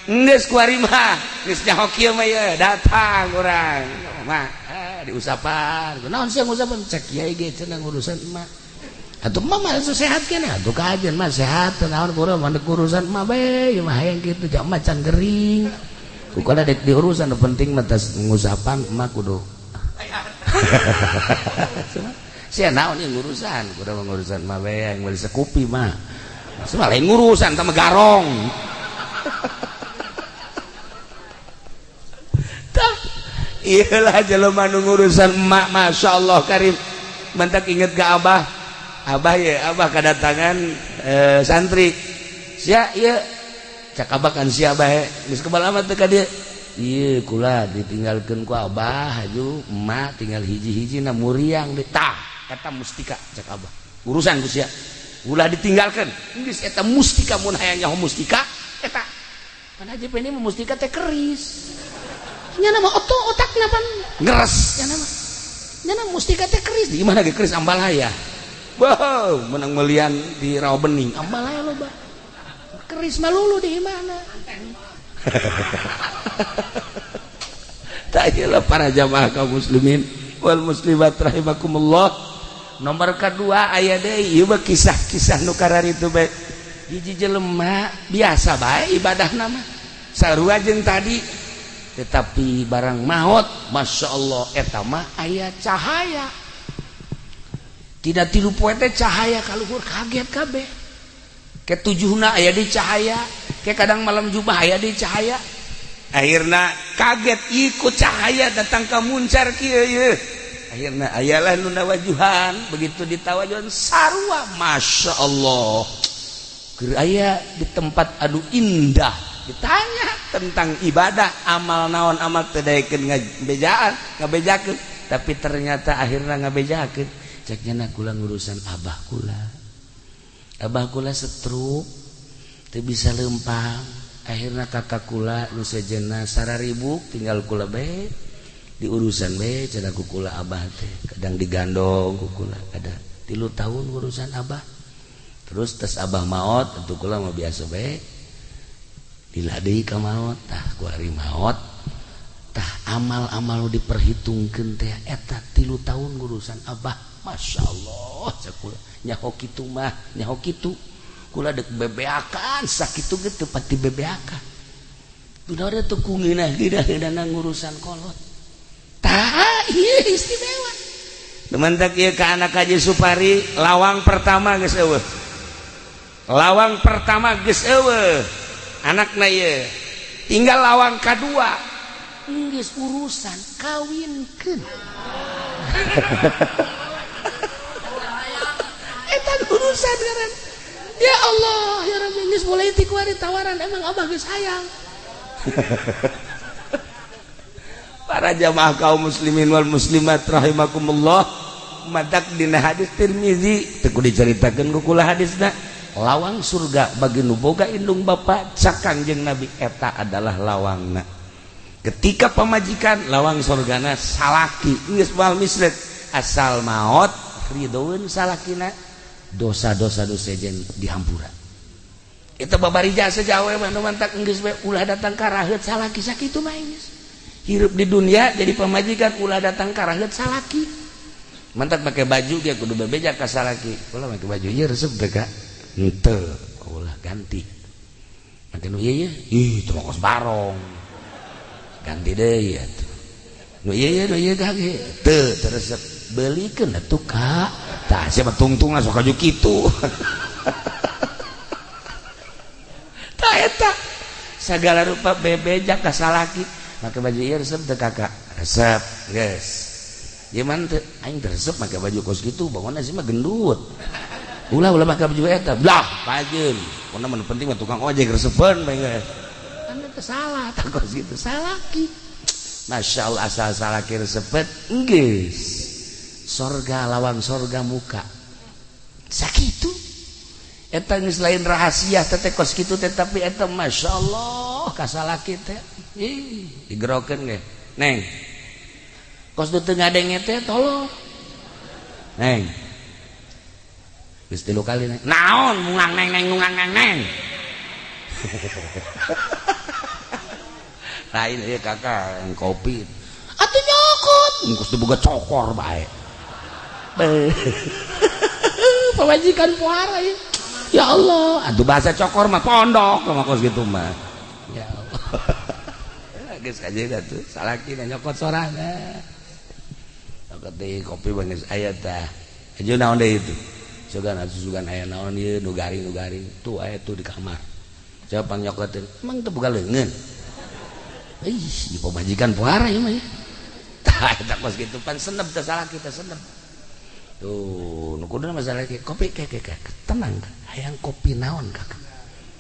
geus kuari mah geus nyaho kieu mah ye datang urang mah diusapan naon sih ngusapan cek kiai ge cenah urusan emak atuh mah mah sehat keneh atuh kajian mah sehat naon kurang mandek urusan emak bae mah hayang kitu jak macan gering kukuda dek diurusan nu penting mah tas ngusapan emak kudu sia naon ieu ngurusan kudu ngurusan emak bae yang beli sekupi mah semua lain ngurusan sama garong. Iyalah jelema nu ngurusan emak Masya Allah karim mentak inget ke abah ya abah kedatangan santri sia iya cak abah kan sia abah geus kebalamat teh ka dieu ieu kula ditinggalkeun ku abah haju emak tinggal hiji-hiji na muriang di tah eta mustika cak abah urusan ku sia ulah ditinggalkan geus eta mustika mun hayang nyaho mustika eta pan haji peni mah mustika teh keris nya nama otakna pan ngeres nya nama mustika teh keris di mana ge keris ambalaya wow menang melian di rawa bening ambalaya loba keris malulu di mana tak iyalah para jamaah kaum muslimin wal muslimat rahimakumullah. Nomor kedua aya deui ieu kisah-kisah nu kararitu bae hiji jelema biasa bae ibadahna mah sarua jeung tadi tetapi barang maot Masya Allah eta mah aya cahaya tidak tilu poe teh cahaya kaluhur kaget kabeh ke tujuhna aya di cahaya ke kadang malam jubah aya di cahaya akhirna kaget ikut cahaya datang ka muncar kieu ye akhirna ayalah nu nawajuhan begitu ditawajuhan sarua Masya Allah keur aya di tempat adu indah ditanya tentang ibadah amal naon amal teu daekeun ngabejakeun tapi ternyata akhirna ngabejakeun cek cenah kula ngurusan abah kula stroke teu bisa leumpang akhirna kakak kula nu sejenna sararibuk tinggal kula bae di urusan bae cenah kukula abah teh kadang digandong kukula ada 3 tahun urusan abah terus tes abah maot atuh kula mah biasa bae dilah deui ka maot tah ku ari maot tah amal-amal diperhitungkeun teh eta 3 tahun urusan abah Masya Allah cek kula nyaho kitu mah nyaho kitu kula dek bebeakan sakitu ge teu pati bebeakan kunaon teh ku ngeunah-ngeunah ngurusan kolot tah iya istimewa dementak ieu ka anak Haji Supari lawang pertama geus eueuh anakna ieu tinggal lawang kadua geus urusan kawinkeun eta urusan ngaran ya Allah ya Rabbi geus mulai ti kuari tawaran emang abah geus hayang para jamaah kaum muslimin wal muslimat rahimakumullah madak dina hadis Tirmizi teu diceritakeun ku kula hadisna lawang surga bagi nu boga indung bapa cak Kangjeng Nabi eta adalah lawangna ketika pamajikan lawang surgana salaki geus moal mislet asal maot ridhoeun salakina dosa-dosa sejen dihampura eta babarija sajawe mah nu mantak geus bae ulah datang ka raheut salaki sakitu mah geus hirup di dunia jadi pemajikan ulah datang ka raheut salaki mantak pakai baju dia kudu bebeja ka salaki ulah make baju ieu resep teh ka henteu ulah ganti make nu ieu ih teu kos barong ganti deui atuh nu ieu kage teu resep beulikeun atuh ka tah sia mah tungtungna sok aju kitu tah eta sagala rupa bebeja ka salaki make baju ieu resep teu kakak resep geus ieu mah teu aing teu resep make baju kos kitu bangunna sih mah gendut ulah make baju eta blah pajeun pokona mah penting mah tukang ojek resepeun bae geus kan teu salah tah kos kitu salaki Masya Allah asal salaki resepet geus sorga lawang sorga muka sakitu eta geus lain rahasia teh kos kitu teh tapi eta Masya Allah ka salaki teh ih digerokeun ge neng kos teu ngadenge teh tolong neng geus 3 kali neng naon mungang neng mungang neng lain ieu kakak yang kopi atuh nyokot engkus teu boga cokor bae pamajikan puara ya Allah aduh bahasa cokor mah pondok mah kos gitu mah ya Allah geus kajeun atuh salaki nyokot sorana nyokot deui kopi beungeus aya tah ajeun naon deui itu sugan aya naon ieu nu garing tuh aya tuh di kamar coba nyokotin emang teu boga leungeun ih pamajikan puara ieu mah ya tah eta kos kitu pan senep teh salaki teh senep tuh nu kuduna masalah kopi tenang hayang kopi naon kakak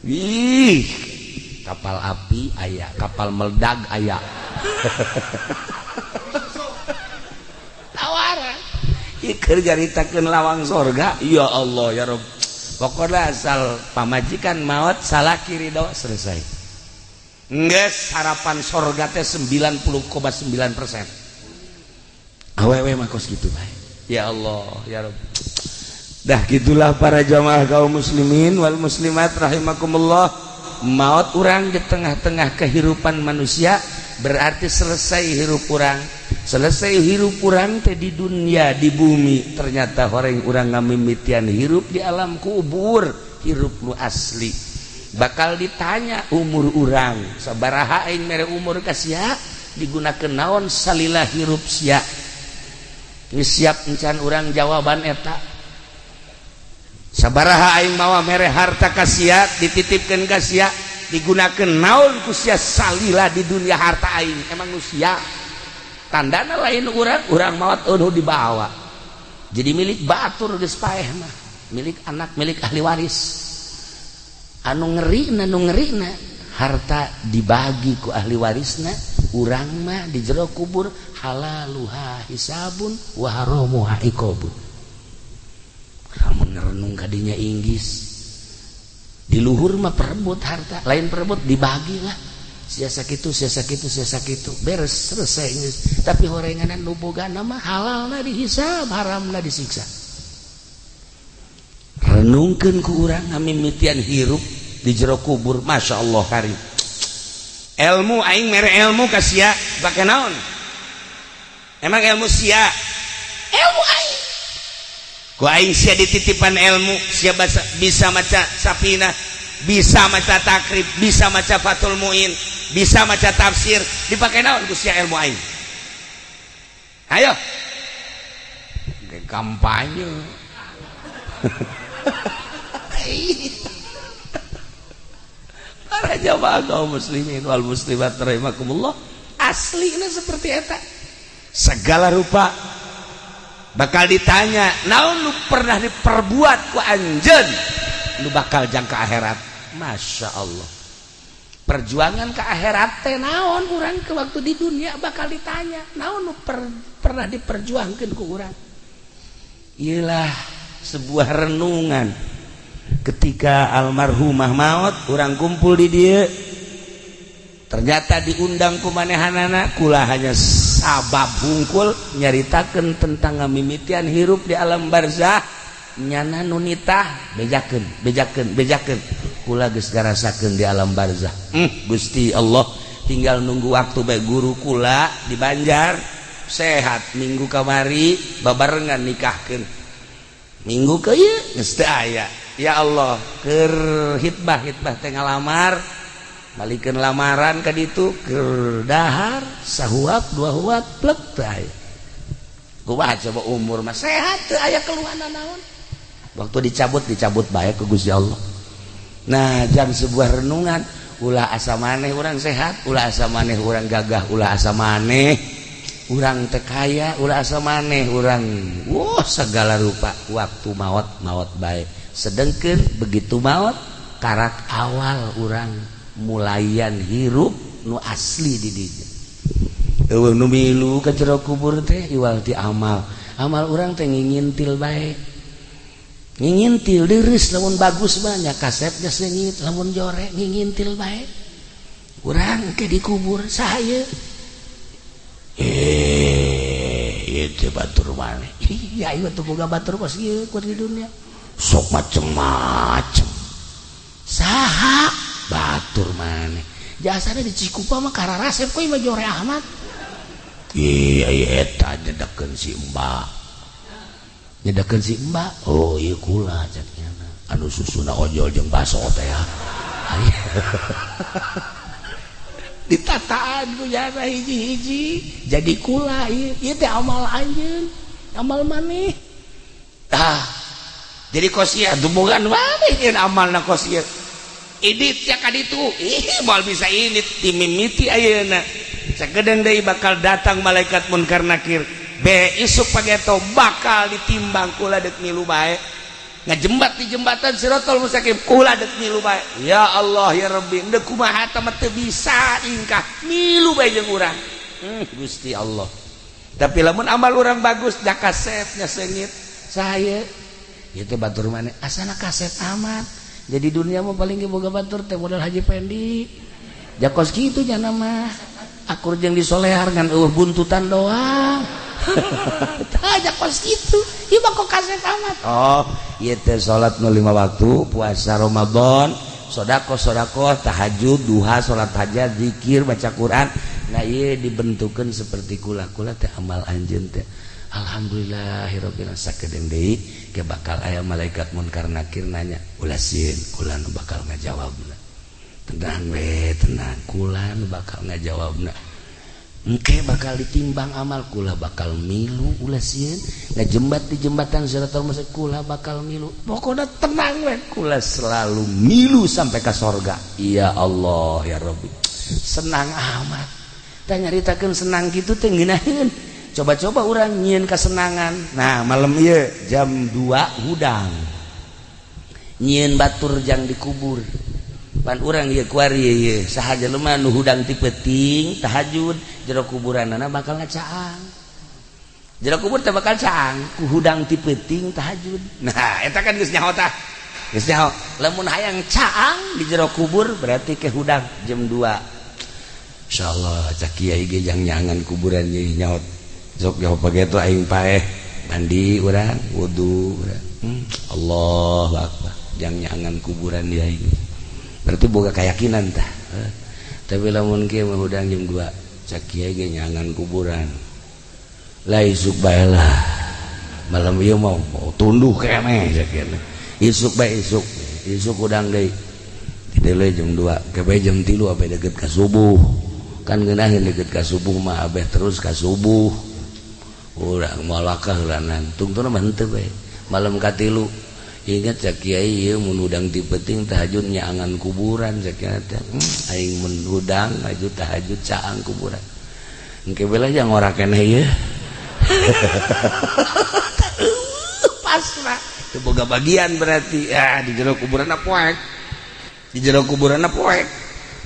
ih kapal api aya kapal meledak aya tawaran ieu keur jaritakeun lawang sorga ya Allah ya Rabb pokokna asal pamajikan maot salaki ridho selesai geus harapan sorga teh 90,9% awewe mah kos kitu bae ya Allah ya Rabb dah gitulah para jamaah kaum muslimin wal muslimat rahimakumullah maut urang di tengah-tengah kehidupan manusia berarti selesai hirup urang teh di dunia di bumi ternyata horeng urang ngamimitian hirup di alam kubur hirup nu asli bakal ditanya umur urang sabaraha aing mere umur ka sia digunakeun naon salila hirup sia geus siap encan urang jawaban eta sabaraha aing mawa mere harta ka sia dititipkeun ka sia digunakeun naon ku sia salila di dunia harta aing emang nu sia tandana lain urang maot eueuh dibawa jadi milik batur geus paeh mah milik anak milik ahli waris anu ngerina harta dibagi ku ahli warisna urang mah di jero kubur halaluha hisabun wa haramuha iqabun kamu ngerenung kadinya inggis di luhur mah perebut harta lain perebut dibagilah siasa kitu beres selesai tapi horenganan nu bogana mah halalna dihisab haramna disiksa renungkeun ku urang ngamimitian hirup di jero kubur Masya Allah karim ilmu aing mere ilmu ka sia pake naon emang ilmu sia ilmu aing ku aing sia dititipan ilmu sia bisa maca sapina bisa maca takrib bisa maca fatul muin bisa maca tafsir dipake naon ku sia ilmu aing ayo kampanye para jamaah kaum muslimin wal muslimat rahimakumullah aslinya seperti eta segala rupa bakal ditanya naon nu pernah diperbuat ku anjeun nu bakal jangka akhirat Masya Allah perjuangan ke akhirat teh naon urang ke waktu di dunia bakal ditanya naon nu pernah diperjuangkeun ku urang iyalah sebuah renungan ketika almarhumah maut urang kumpul di dieu ternyata diundang ku manehanana kula hanya sabab hungkul nyaritakeun tentang ngamimitian hirup di alam barzah nyana nu nitah bejakeun kula geus garasakeun di alam barzah Gusti Allah tinggal nunggu waktu bae guru kula di Banjar sehat minggu kamari babarengan nikahkeun minggu ke ieu geus teu aya ya Allah keur hitbah teh ngalamar balikeun lamaran ka ditu keur dahar sahuap dua huap plek teh aya kumaha coba umur mah sehat teu aya keluhana naon waktu dicabut bae ku Gusti Allah nah jam sebuah renungan ulah asa maneh urang sehat ulah asa maneh urang gagah ulah asa maneh urang teu kaya ulah asa maneh urang segala rupa waktu maot bae sedengkeun begitu maot karak awal urang mulayan hirup nu asli di dieu eueuh nu milu ka jero kubur teh iwal ti amal urang teh ngingintil bae ngingintil deureus lamun bagus banyak kaset geus leungit lamun jore ngingintil bae urang ke dikubur saha ieu itu teh batur maneh. Iya ieu teh boga batur kos ieu ku di dunia. Sok macem-macem. Saha batur maneh. Jasana di Cikupa mah kararasep koy mah Jore Ahmad. Iya eta nyedekeun si Mbak. Nyedekeun si Mbak. Oh ieu kula cenah. Anu susuna ojol jeung baso teh ya. Ditataan ku jana hiji-hiji jadi kula ieu teh amal anjeun amal maneh jadi kosiah dumungan maneh nyeun amalna kosiah idit nya ka ditu moal bisa init timimiti ayeuna sakedeung deui bakal datang malaikat munkar nakir be isuk pageto bakal ditimbang kula deuk milu bae ngajembat di jembatan Siratal Mustaqim kula deuk milu bae ya Allah ya Rabbi deuk kumaha teh teu bisa ingkah milu bae jeung urang Gusti Allah tapi lamun amal urang bagus da kaset nya seungit saya ieu teh batur maneh asana kaset amat jadi dunia mah paling ge boga batur teh modal Haji Pendi jakos kitu nya mah akur jeung disolehar ngan eueuh buntutan doang aja kos gitu ieu mah kok kaset amat oh ieu teh salat nu 5 waktu puasa Ramadan sedekah tahajud duha salat hajat zikir baca Quran nah ieu dibentukeun seperti kula teh amal anjeun teh alhamdulillahirabbil alamin sakedeung deui ke bakal aya malaikat munkar nakir nanya ulah sieun kula nu bakal ngajawabna tenang we tenang kula nu bakal ngajawabna engke bakal ditimbang amal kula bakal milu ulah sieun ngajembat di jembatan Siratal Mustaqim kula bakal milu pokoknya tenang we kula selalu milu sampai ka sorga ya Allah ya Rabbi senang amat tah nyaritakeun senang kitu teh ngeunaheun coba-coba urang nyieun kasenangan nah malam ieu jam 2 hudang nyieun batur jang dikubur pan urang ieu kuari ieu saha jelema nu hudang ti peuting tahajud jero kuburanna bakal ngacaang jero kubur teh bakal caang ku hudang ti peuting tahajud nah eta kan geus nyaho tah geus nyaho lamun hayang caang di jero kubur berarti ke hudang jam 2 insyaallah cak kiai ge jang nyangan kuburan ieu nyaho sok nyaho pageto aing paeh mandi urang wudu urang Allahu akbar jang nyangan kuburan ieu aing berarti boga keyakinan tah tapi lamun kieu mah hudang jam 2 cak kiai ge nyangan kuburan la isuk bae lah malam ieu mau tunduh keneh cak kieu isuk bae isuk hudang deui dideuleu jam 2 ke bae jam 3 abe deukeut ka subuh kan ngeunaheun deukeut ka subuh mah abeh terus ka subuh urang moal wakah ulanan tungtuna mah henteu bae malam ka 3 ingat cak kiai ieu mun hudang ti peuting tahajud nyaangan kuburan cak kiai teh aing mun hudang maju tahajud caang kuburan engke bela yang ora keneh ieu pasrah teu boga bagian berarti di jero kuburanna poek di jero kuburanna poek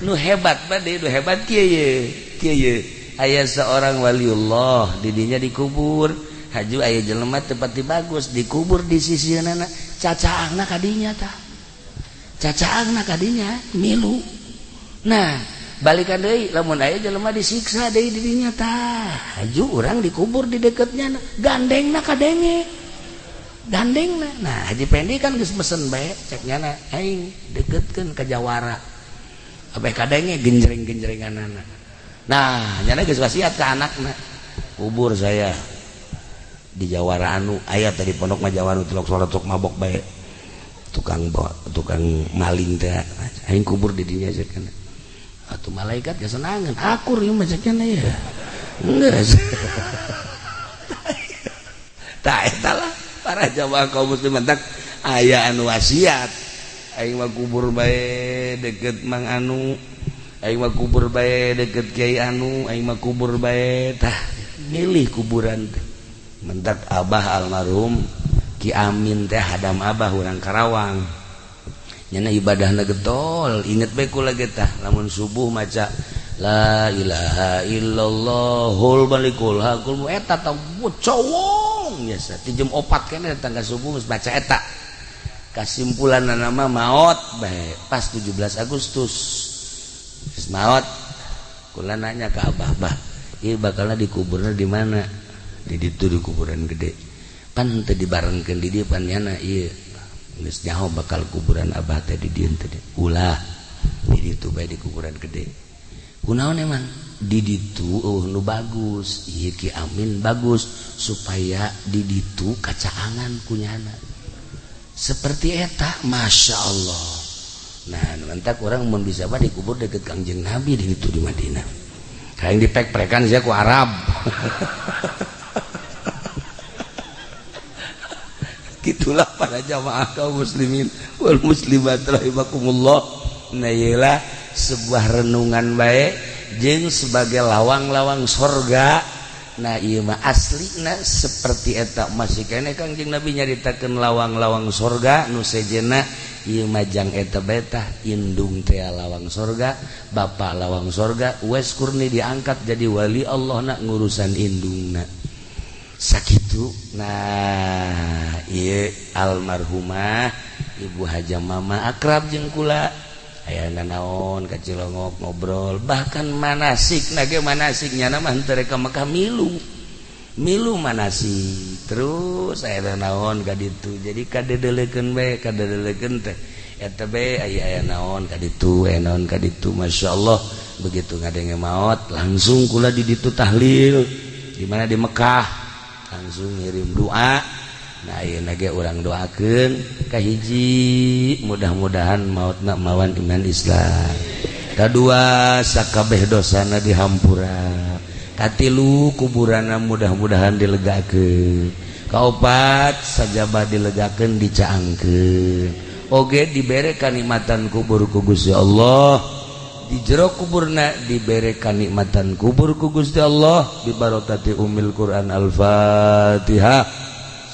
nu hebat bade nu hebat kieu aya seorang waliullah di dinya dikubur haju aya jelema teu pati bagus dikubur di sisieunana cacaangna kadinya tah cacaangna kadinya milu nah balikan deui lamun aya jelema disiksa deui di dinya tah haju urang dikubur di deketnya gandengna kadenge gandengna nah Haji Pendi kan geus mesen bae cek nyana aing deketkeun ka Jawara abeh kadenge genjreng-genjrenganana nah nyana geus wasiat ka anakna kubur saya di Jawara anu aya tadi pondok mah Jawara tulok salat sok mabok bae tukang maling teh aing kubur di dinya ceukna atuh malaikat kesenangan akur ieu mah ceukna ya geus tah eta lah para jamaah kaum muslimin tak aya anu wasiat aing mah kubur bae deket Mang Anu aing mah kubur bae deket Kiai Anu aing mah kubur bae tah milih kuburan teh mentak abah almarhum Ki Amin teh hadam abah urang Karawang nyana ibadahna getol inget bae kula ge tah lamun subuh maca la ilaha illallahul malikul hakul eta tah cowong biasa ti jam 4 keneh tangga subuh geus baca eta kasimpulanna nama maot bae pas 17 Agustus maot kula nanya ke abah ieu bakalna dikuburna di mana di ditu di kuburan gede pan teu dibarengkeun di dieu pan nyana ieu geus nyaho bakal kuburan abah teh di dieu teh ulah di ditu bae di kuburan gede kunaon emang di ditu nu bagus ieu Ki Amin bagus supaya di ditu kacaangan kunyana seperti eta Masya Allah. Nah nantak orang mun bisa mah dikubur deket Kangjeng Nabi di ditu di Madinah kayak dipek-pekan sia ku Arab gitulah para jamaah kaum muslimin wal muslimat rahimakumullah. Nah iyalah sebuah renungan baik jeung sebagai lawang-lawang sorga. Nah ieu mah aslina seperti eta masih kene Kangjeng Nabi nyaritakeun lawang-lawang sorga nu sejenna ieu mah jang eta betah indung teh lawang sorga bapa lawang sorga Uwais Kurni diangkat jadi wali Allah nak ngurusan indungna sakitu. Nah ieu almarhumah Ibu Haja Mama akrab jeung kula aya naon ka Cilongok ngobrol bahkan manasik nage manasiknya mah henteu rek ka Mekah milu manasik terus aya naon ka ditu jadi kadedelekeun bae kadedelekeun teh eta bae aya naon ka ditu aya naon ka ditu masyaallah begitu ngadenge maot langsung kula di ditu tahlil di mana di Mekah langsung ngirim doa. Nah ayeuna ge urang doakeun ka hiji mudah-mudahan mautna mawan iman Islam, kadua sakabeh dosana dihampura, katilu kuburanna mudah-mudahan dilegakeun, kaopat sajabah dilegakeun dicaangkeun, oge dibere kanikmatan kubur ku Gusti Allah, di jero kuburna dibere kanikmatan kubur ku Gusti Allah bi barokati Ummul Quran Al-Fatihah.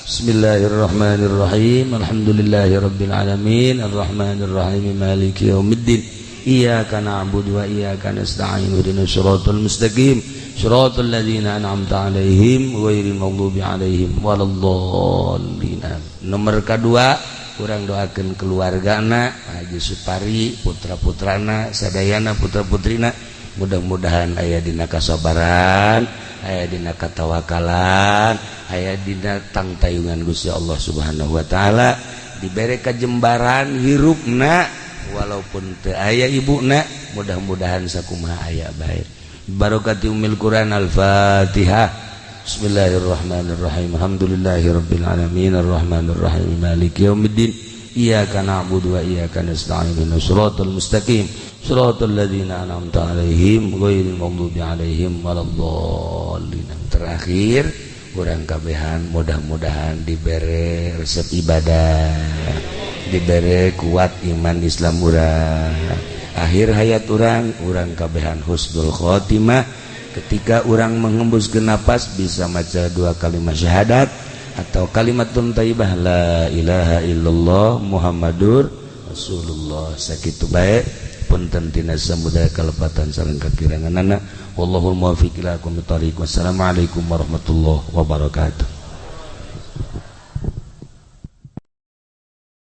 Bismillahirrahmanirrahim. Alhamdulillahirabbil alamin arrahmanir rahim maliki yaumiddin iyyaka na'budu wa iyyaka nasta'in ihdinas siratal mustaqim siratal ladzina an'amta 'alaihim ghairil maghdubi 'alaihim waladdallin. Nomor kedua urang doakeun keluargana Haji Supari putra-putrana sadayana putra-putrina mudah-mudahan aya dina kasabaran aya dina katawakalan aya dina tangtayungan Gusti Allah Subhanahu wa taala dibere kajembaran hirupna walaupun teu aya ibuna mudah-mudahan sakumaha aya bae barokati Ummul Quran Al-Fatihah. Bismillahirrahmanirrahim. Alhamdulillahirabbil alamin arrahmanir rahim maliki yaumiddin iyyaka na'budu wa iyyaka nasta'in ihdinas siratal mustaqim siratal ladzina an'amta 'alaihim ghairil maghdubi 'alaihim waladdallin. Terakhir urang kabehan mudah-mudahan dibere resep ibadah, dibere kuat iman Islam urang. Akhir hayat urang kabehan husnul khotimah ketika urang menghembuskeun napas bisa maca dua kalimat syahadat atau kalimatun thayyibah la ilaha illallah Muhammadur Rasulullah sakitu bae punten tina samudaya kalepatan sareng kakiranganana wallahul muwaffiq ila aqwamit thoriq. Wassalamualaikum warahmatullahi wabarakatuh.